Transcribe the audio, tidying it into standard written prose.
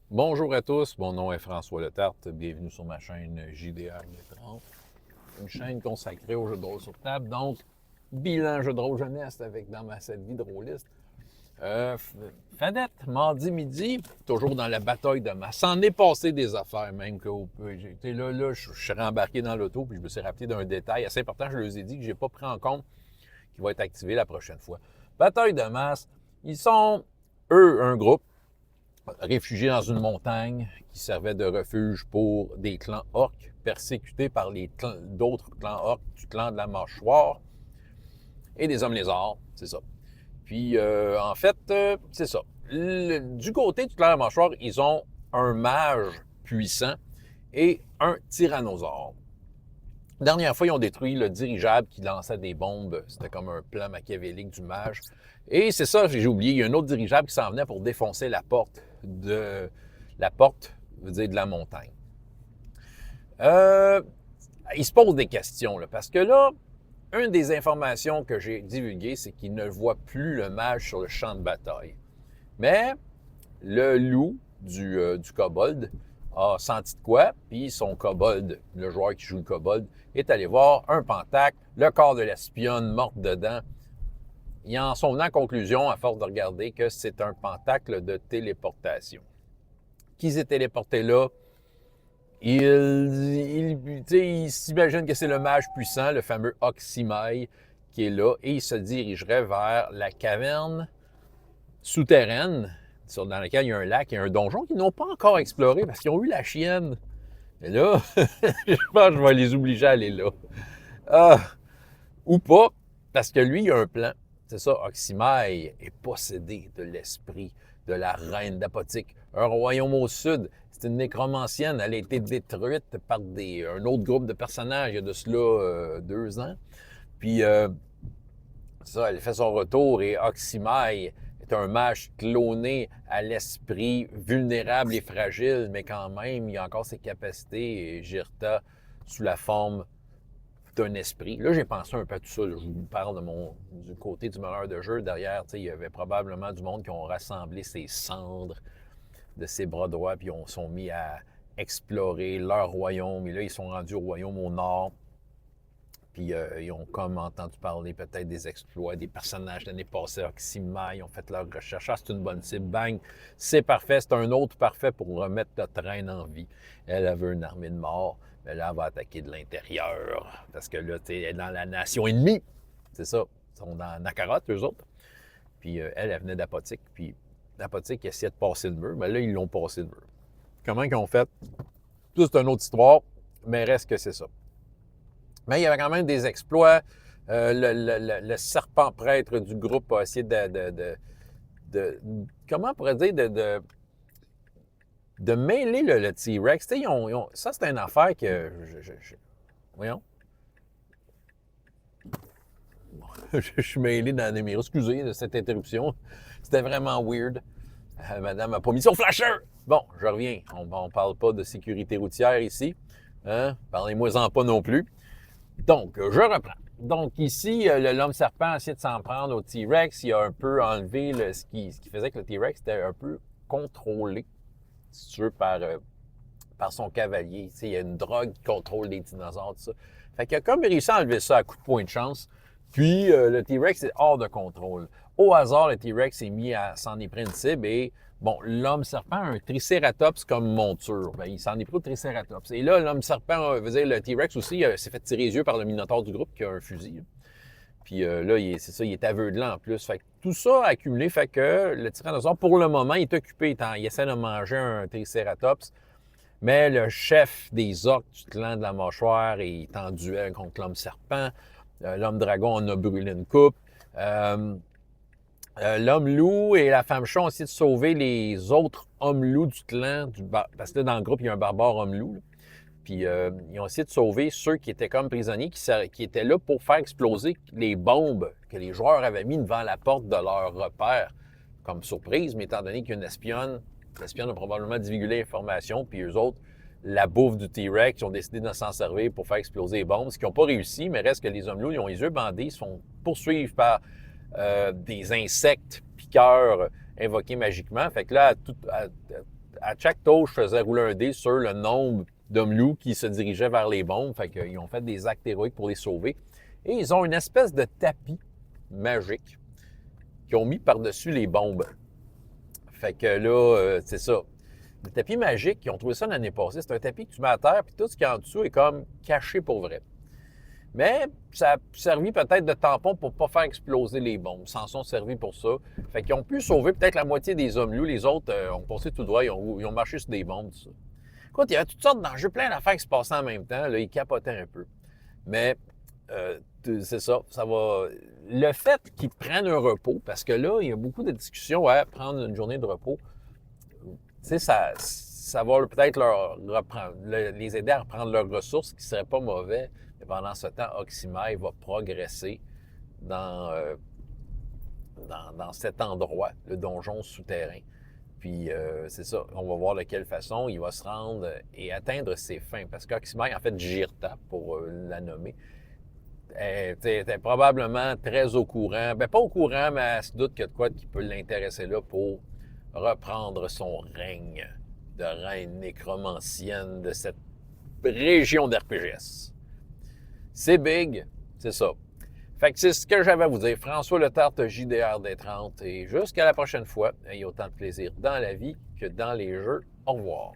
Bonjour à tous, mon nom est François Letarte, bienvenue sur ma chaîne JDR 30, une chaîne consacrée aux jeux de rôle sur table, donc bilan jeu de rôle jeunesse avec dans cette vie drôliste. Fadette, mardi midi, toujours dans la bataille de masse. S'en est passé des affaires même que j'étais là, je suis rembarqué dans l'auto puis je me suis rappelé d'un détail assez important, je leur ai dit que je n'ai pas pris en compte qui va être activé la prochaine fois. Bataille de masse, ils sont, eux, un groupe réfugiés dans une montagne qui servait de refuge pour des clans orques persécutés par d'autres clans orques du clan de la mâchoire et des hommes lézards, c'est ça. Puis, en fait, c'est ça. Du côté du clan de la mâchoire, ils ont un mage puissant et un tyrannosaure. La dernière fois, ils ont détruit le dirigeable qui lançait des bombes. C'était comme un plan machiavélique du mage. Et c'est ça, j'ai oublié, il y a un autre dirigeable qui s'en venait pour défoncer veut dire de la montagne. Il se pose des questions, là, parce que là, une des informations que j'ai divulguées, c'est qu'il ne voit plus le mage sur le champ de bataille. Mais le loup du kobold a senti de quoi, puis son kobold, le joueur qui joue le kobold, est allé voir un pentacle, le corps de l'espionne morte dedans. Ils en sont venus à conclusion, à force de regarder, que c'est un pentacle de téléportation. Qui s'est téléporté là? Il s'imagine que c'est le mage puissant, le fameux Oxymai, qui est là, et il se dirigerait vers la caverne souterraine, dans laquelle il y a un lac et un donjon qu'ils n'ont pas encore exploré parce qu'ils ont eu la chienne. Et là, je pense que je vais les obliger à aller là. Ah, ou pas, parce que lui, il a un plan. C'est ça, Oxymai est possédé de l'esprit de la reine d'Apotique, un royaume au sud. C'est une nécromancienne. Elle a été détruite par un autre groupe de personnages il y a de cela 2 ans. Puis, ça, elle fait son retour et Oxymai est un mage cloné à l'esprit vulnérable et fragile, mais quand même, il a encore ses capacités et Jirta sous la forme d'un esprit. Là, j'ai pensé un peu à tout ça. Là. Je vous parle du côté du meneur de jeu. Derrière, il y avait probablement du monde qui ont rassemblé ces cendres de ses bras droits, puis ils sont mis à explorer leur royaume. Et là, ils sont rendus au royaume au nord. Puis ils ont comme entendu parler peut-être des exploits des personnages de l'année passée, Oxymai, ils ont fait leur recherche. Ah, c'est une bonne cible, bang, c'est parfait, c'est un autre parfait pour remettre notre reine en vie. Elle veut une armée de morts, mais là, elle va attaquer de l'intérieur. Parce que là, tu es dans la nation ennemie. C'est ça. Ils sont dans Nakarot, eux autres. Puis elle venait d'Apotique. Puis l'Apotique essayait de passer le mur, mais là, ils l'ont passé le mur. Comment ils ont fait? Tout, c'est une autre histoire, mais reste que c'est ça. Mais il y avait quand même des exploits. Le serpent prêtre du groupe a essayé comment on pourrait dire, de mêler le T-Rex. Ça, c'est une affaire que... voyons. Je suis mêlé dans les numéros. Excusez de cette interruption. C'était vraiment weird. Madame n'a pas mis son flasher. Bon, je reviens. On ne parle pas de sécurité routière ici. Hein? Parlez-moi-en pas non plus. Donc, je reprends. Donc, ici, l'homme serpent a essayé de s'en prendre au T-Rex. Il a un peu enlevé ce qui faisait que le T-Rex était un peu contrôlé, si tu veux, par son cavalier. Tu sais, il y a une drogue qui contrôle les dinosaures, tout ça. Fait qu'il a comme réussi à enlever ça à coup de point de chance. Puis, le T-Rex est hors de contrôle. Au hasard, le T-Rex s'est mis à s'en est pris une cible et bon, l'homme serpent a un tricératops comme monture. Ben, il s'en est pris au tricératops. Et là, l'homme serpent, veut dire le T-Rex aussi, s'est fait tirer les yeux par le minotaure du groupe qui a un fusil. Puis là, c'est ça, il est aveuglant en plus. Fait que tout ça accumulé fait que le tyrannosaure, pour le moment, il est occupé. Il essaie de manger un tricératops. Mais le chef des orques du clan de la mâchoire est en duel contre l'homme serpent. L'homme dragon en a brûlé une coupe. L'homme loup et la femme chat ont essayé de sauver les autres hommes loups du clan, parce que là, dans le groupe, il y a un barbare homme loup. Puis ils ont essayé de sauver ceux qui étaient comme prisonniers, qui étaient là pour faire exploser les bombes que les joueurs avaient mis devant la porte de leur repère, comme surprise, mais étant donné qu'il y a une espionne, l'espionne a probablement divulgué l'information, puis eux autres, la bouffe du T-Rex, ils ont décidé de s'en servir pour faire exploser les bombes, ce qui n'ont pas réussi, mais reste que les hommes loups, ils ont les yeux bandés, ils se font poursuivre par des insectes piqueurs invoqués magiquement. Fait que là, à chaque tour, je faisais rouler un dé sur le nombre d'hommes loups qui se dirigeaient vers les bombes. Fait qu'ils ont fait des actes héroïques pour les sauver. Et ils ont une espèce de tapis magique qu'ils ont mis par-dessus les bombes. Fait que là, c'est ça. Le tapis magique, ils ont trouvé ça l'année passée. C'est un tapis que tu mets à terre, puis tout ce qui est en dessous est comme caché pour vrai. Mais ça a servi peut-être de tampon pour ne pas faire exploser les bombes. Ils s'en sont servis pour ça. Fait qu'ils ont pu sauver peut-être la moitié des hommes loups. Les autres ont passé tout droit, ils ont marché sur des bombes, tout ça. Écoute, il y avait toutes sortes d'enjeux, plein d'affaires qui se passaient en même temps. Là, ils capotaient un peu. Mais c'est ça, ça va. Le fait qu'ils prennent un repos, parce que là, il y a beaucoup de discussions à prendre une journée de repos. Tu sais, ça va peut-être les aider à reprendre leurs ressources, ce qui ne serait pas mauvais. Mais pendant ce temps, Oxymai va progresser dans cet endroit, le donjon souterrain. Puis, c'est ça, on va voir de quelle façon il va se rendre et atteindre ses fins. Parce qu'Oxymai, en fait, Jirta, pour la nommer, était probablement très au courant. Bien, pas au courant, mais elle se doute qu'il y a de quoi qui peut l'intéresser là pour reprendre son règne de reine nécromancienne de cette région d'RPGS. C'est big, c'est ça. Fait que c'est ce que j'avais à vous dire. François Letarte, JDR des 30. Et jusqu'à la prochaine fois, ayez autant de plaisir dans la vie que dans les jeux. Au revoir.